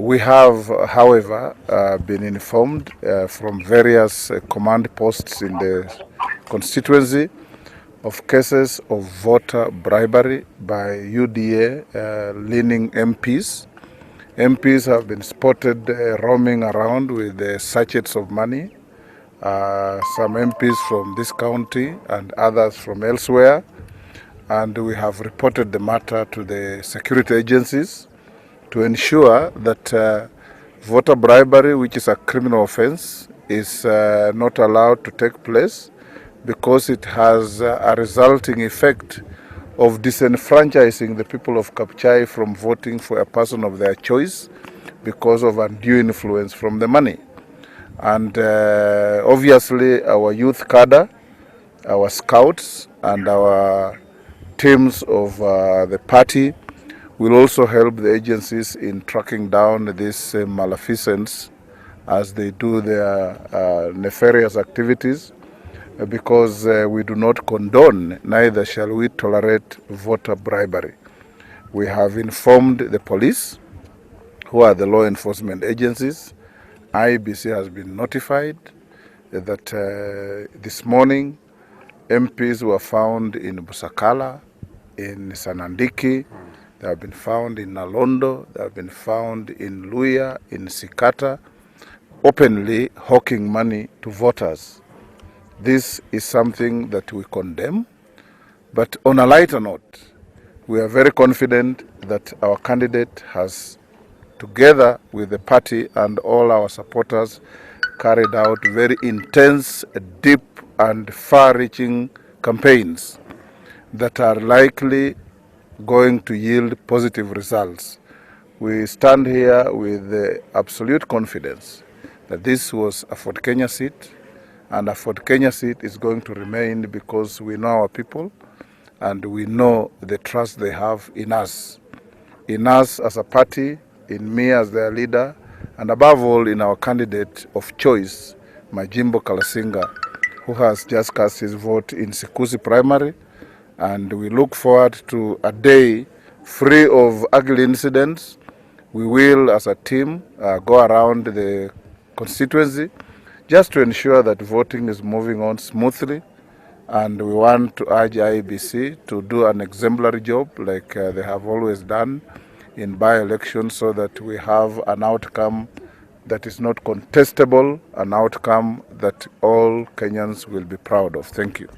We have, however, been informed from various command posts in the constituency of cases of voter bribery by UDA leaning MPs. MPs have been spotted roaming around with sachets of money, some MPs from this county and others from elsewhere, and we have reported the matter to the security agencies to ensure that voter bribery, which is a criminal offense, is not allowed to take place, because it has a resulting effect of disenfranchising the people of Kabuchai from voting for a person of their choice because of undue influence from the money. And obviously our youth cadre, our scouts and our teams of the party will also help the agencies in tracking down these malfeasance as they do their nefarious activities, because we do not condone, neither shall we tolerate voter bribery. We have informed the police, who are the law enforcement agencies. IEBC has been notified that this morning MPs were found in Busakala, in Sanandiki, they have been found in Nalondo, they have been found in Luya, in Sikata, openly hawking money to voters. This is something that we condemn, but on a lighter note, we are very confident that our candidate has, together with the party and all our supporters, carried out very intense, deep and far-reaching campaigns that are likely going to yield positive results. We stand here with absolute confidence that this was a Fort Kenya seat, and a Fort Kenya seat is going to remain because we know our people and we know the trust they have in us as a party, in me as their leader, and above all in our candidate of choice, Majimbo Kalasinga, who has just cast his vote in Sikusi primary. And we look forward to a day free of ugly incidents. We will, as a team, go around the constituency just to ensure that voting is moving on smoothly. And we want to urge IEBC to do an exemplary job like they have always done in by-elections, so that we have an outcome that is not contestable, an outcome that all Kenyans will be proud of. Thank you.